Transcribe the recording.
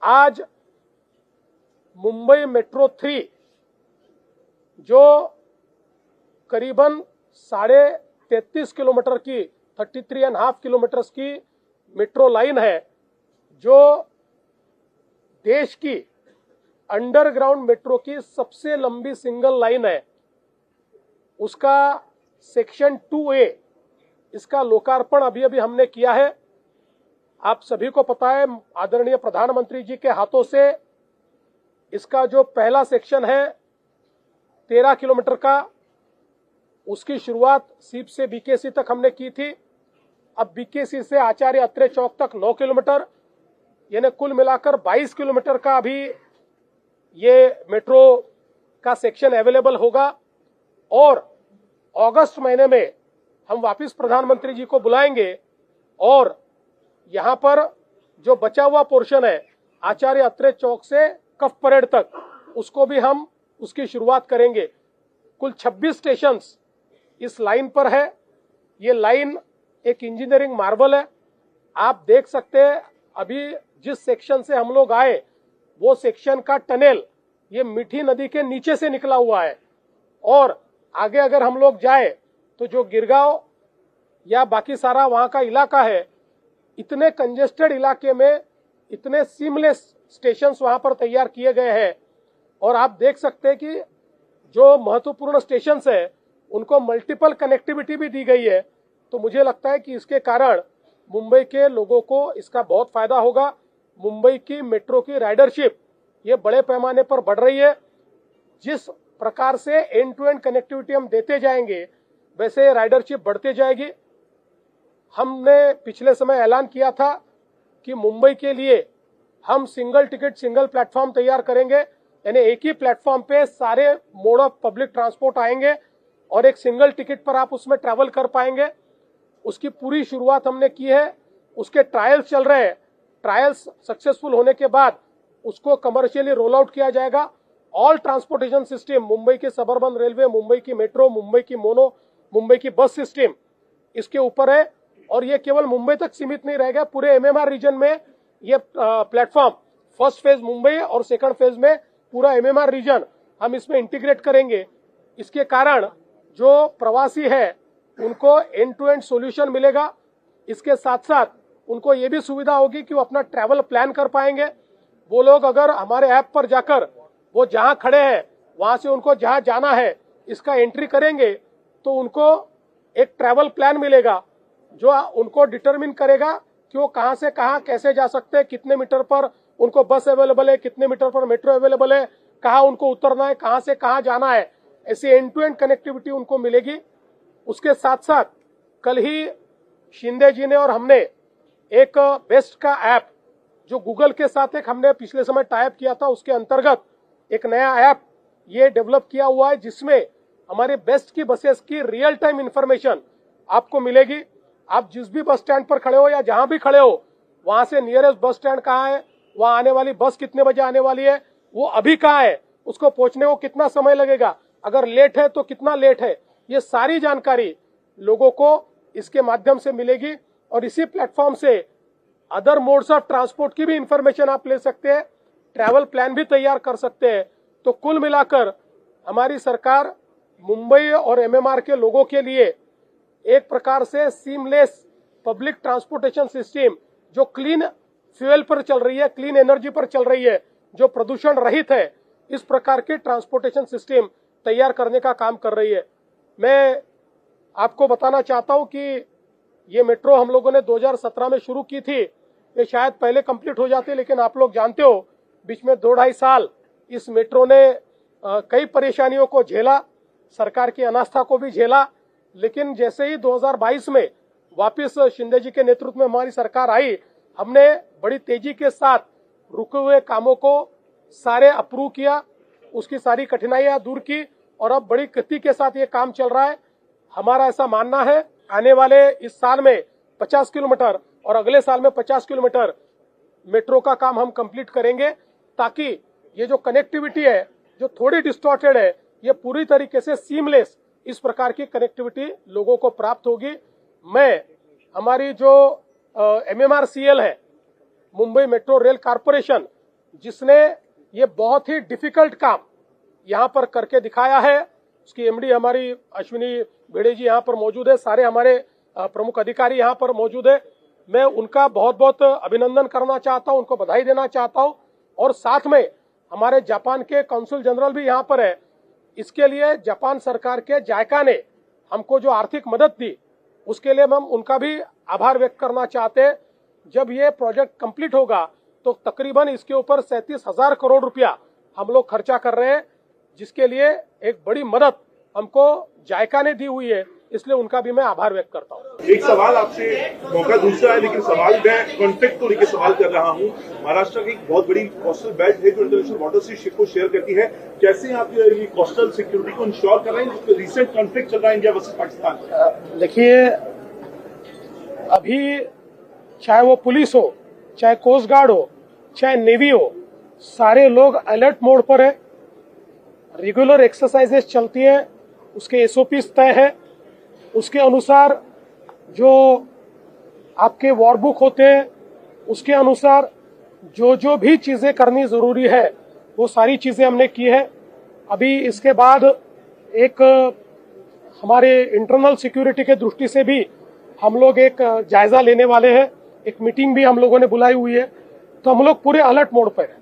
आज मुंबई मेट्रो 3 जो करीबन 33.5 किलोमीटर की 33.5 किलोमीटर की मेट्रो लाइन है, जो देश की अंडरग्राउंड मेट्रो की सबसे लंबी सिंगल लाइन है, उसका सेक्शन 2A इसका लोकार्पण अभी अभी हमने किया है। आप सभी को पता है, आदरणीय प्रधानमंत्री जी के हाथों से इसका जो पहला सेक्शन है 13 किलोमीटर का, उसकी शुरुआत सीप से बीकेसी तक हमने की थी। अब बीकेसी से आचार्य अत्रे चौक तक 9 किलोमीटर, यानी कुल मिलाकर 22 किलोमीटर का अभी ये मेट्रो का सेक्शन अवेलेबल होगा। और अगस्त महीने में हम वापस प्रधानमंत्री जी को बुलाएंगे और यहां पर जो बचा हुआ पोर्शन है आचार्य अत्रे चौक से कफ परेड तक, उसको भी हम उसकी शुरुआत करेंगे। कुल 26 स्टेशन इस लाइन पर है। ये लाइन एक इंजीनियरिंग मार्वल है। आप देख सकते हैं अभी जिस सेक्शन से हम लोग आए वो सेक्शन का टनल ये मीठी नदी के नीचे से निकला हुआ है, और आगे अगर हम लोग जाए तो जो गिरगांव या बाकी सारा वहां का इलाका है, इतने कंजेस्टेड इलाके में इतने सीमलेस स्टेशंस वहां पर तैयार किए गए हैं। और आप देख सकते हैं कि जो महत्वपूर्ण स्टेशंस है उनको मल्टीपल कनेक्टिविटी भी दी गई है। तो मुझे लगता है कि इसके कारण मुंबई के लोगों को इसका बहुत फायदा होगा। मुंबई की मेट्रो की राइडरशिप ये बड़े पैमाने पर बढ़ रही है। जिस प्रकार से एंड टू एंड कनेक्टिविटी हम देते जाएंगे वैसे राइडरशिप बढ़ते जाएगी। हमने पिछले समय ऐलान किया था कि मुंबई के लिए हम सिंगल टिकट सिंगल प्लेटफॉर्म तैयार करेंगे, यानी एक ही प्लेटफॉर्म पे सारे मोड ऑफ पब्लिक ट्रांसपोर्ट आएंगे और एक सिंगल टिकट पर आप उसमें ट्रैवल कर पाएंगे। उसकी पूरी शुरुआत हमने की है, उसके ट्रायल्स चल रहे हैं। ट्रायल्स सक्सेसफुल होने के बाद उसको कमर्शियली रोल आउट किया जाएगा। ऑल ट्रांसपोर्टेशन सिस्टम, मुंबई की सबर्बन रेलवे, मुंबई की मेट्रो, मुंबई की मोनो, मुंबई की बस सिस्टम इसके ऊपर है। और ये केवल मुंबई तक सीमित नहीं रहेगा, पूरे एमएमआर रीजन में ये प्लेटफॉर्म फर्स्ट फेज मुंबई और सेकंड फेज में पूरा एमएमआर रीजन हम इसमें इंटीग्रेट करेंगे। इसके कारण जो प्रवासी है उनको एंड टू एंड सॉल्यूशन मिलेगा। इसके साथ साथ उनको ये भी सुविधा होगी कि वो अपना ट्रैवल प्लान कर पाएंगे। वो लोग अगर हमारे ऐप पर जाकर वो जहां खड़े हैं वहां से उनको जहां जाना है इसका एंट्री करेंगे तो उनको एक ट्रैवल प्लान मिलेगा जो उनको डिटरमिन करेगा कि वो कहां से कहां कैसे जा सकते हैं, कितने मीटर पर उनको बस अवेलेबल है, कितने मीटर पर मेट्रो अवेलेबल है, कहां उनको उतरना है, कहां से कहां जाना है। ऐसी एंड टू एंड कनेक्टिविटी उनको मिलेगी। उसके साथ साथ कल ही शिंदे जी ने और हमने एक बेस्ट का ऐप जो गूगल के साथ एक हमने पिछले समय टाइप किया था, उसके अंतर्गत एक नया ऐप ये डेवलप किया हुआ है जिसमें हमारे बेस्ट की बसेस की रियल टाइम इंफॉर्मेशन आपको मिलेगी। आप जिस भी बस स्टैंड पर खड़े हो या जहां भी खड़े हो वहां से नियरेस्ट बस स्टैंड कहाँ है, वहां आने वाली बस कितने बजे आने वाली है, वो अभी कहाँ है, उसको पहुंचने को कितना समय लगेगा, अगर लेट है तो कितना लेट है, ये सारी जानकारी लोगों को इसके माध्यम से मिलेगी। और इसी प्लेटफॉर्म से अदर मोड्स ऑफ ट्रांसपोर्ट की भी इंफॉर्मेशन आप ले सकते हैं, ट्रैवल प्लान भी तैयार कर सकते हैं। तो कुल मिलाकर हमारी सरकार मुंबई और एमएमआर के लोगों के लिए एक प्रकार से सीमलेस पब्लिक ट्रांसपोर्टेशन सिस्टम जो क्लीन फ्यूल पर चल रही है, क्लीन एनर्जी पर चल रही है, जो प्रदूषण रहित है, इस प्रकार के ट्रांसपोर्टेशन सिस्टम तैयार करने का काम कर रही है। मैं आपको बताना चाहता हूं कि ये मेट्रो हम लोगों ने 2017 में शुरू की थी, ये शायद पहले कंप्लीट हो जाती, लेकिन आप लोग जानते हो बीच में 2-2.5 साल इस मेट्रो ने कई परेशानियों को झेला, सरकार की अनास्था को भी झेला। लेकिन जैसे ही 2022 में वापस शिंदे जी के नेतृत्व में हमारी सरकार आई, हमने बड़ी तेजी के साथ रुके हुए कामों को सारे अप्रूव किया, उसकी सारी कठिनाइयां दूर की और अब बड़ी गति के साथ ये काम चल रहा है। हमारा ऐसा मानना है आने वाले इस साल में 50 किलोमीटर और अगले साल में 50 किलोमीटर मेट्रो का काम हम कंप्लीट करेंगे, ताकि ये जो कनेक्टिविटी है जो थोड़ी डिस्टॉर्टेड है ये पूरी तरीके से सीमलेस इस प्रकार की कनेक्टिविटी लोगों को प्राप्त होगी। मैं हमारी जो एमएमआरसीएल है, मुंबई मेट्रो रेल कारपोरेशन, जिसने ये बहुत ही डिफिकल्ट काम यहाँ पर करके दिखाया है। उसकी एमडी हमारी अश्विनी भिड़े जी यहाँ पर मौजूद है, सारे हमारे प्रमुख अधिकारी यहाँ पर मौजूद है। मैं उनका बहुत बहुत अभिनंदन करना चाहता हूँ, उनको बधाई देना चाहता हूँ। और साथ में हमारे जापान के कौंसल जनरल भी यहाँ पर है। इसके लिए जापान सरकार के जायका ने हमको जो आर्थिक मदद दी उसके लिए हम उनका भी आभार व्यक्त करना चाहते हैं। जब ये प्रोजेक्ट कंप्लीट होगा तो तकरीबन इसके ऊपर 37,000 करोड़ रुपया हम लोग खर्चा कर रहे हैं, जिसके लिए एक बड़ी मदद हमको जायका ने दी हुई है, इसलिए उनका भी मैं आभार व्यक्त करता हूँ। एक सवाल आपसे, मौका दूसरा है लेकिन सवाल मैं कॉन्फ्लिक्ट को लेकर सवाल कर रहा हूँ। महाराष्ट्र की एक बहुत बड़ी कोस्टल बेल्ट है जो इंटरनेशनल वाटर से शिप को शेयर करती है। कैसे आप ये कोस्टल सिक्योरिटी को इंश्योर कर रहे हैं? रिसेंट कॉन्फ्लिक्ट चल रहा है इंडिया वर्सेस पाकिस्तान। देखिए, अभी चाहे वो पुलिस हो, चाहे कोस्ट गार्ड हो, चाहे नेवी हो, सारे लोग अलर्ट मोड पर है। रेगुलर एक्सरसाइजेस चलती है, उसके एसओपी तय है, उसके अनुसार जो आपके वॉरबुक होते हैं उसके अनुसार जो भी चीजें करनी जरूरी है वो सारी चीजें हमने की है। अभी इसके बाद एक हमारे इंटरनल सिक्योरिटी के दृष्टि से भी हम लोग एक जायजा लेने वाले हैं। एक मीटिंग भी हम लोगों ने बुलाई हुई है, तो हम लोग पूरे अलर्ट मोड पर हैं।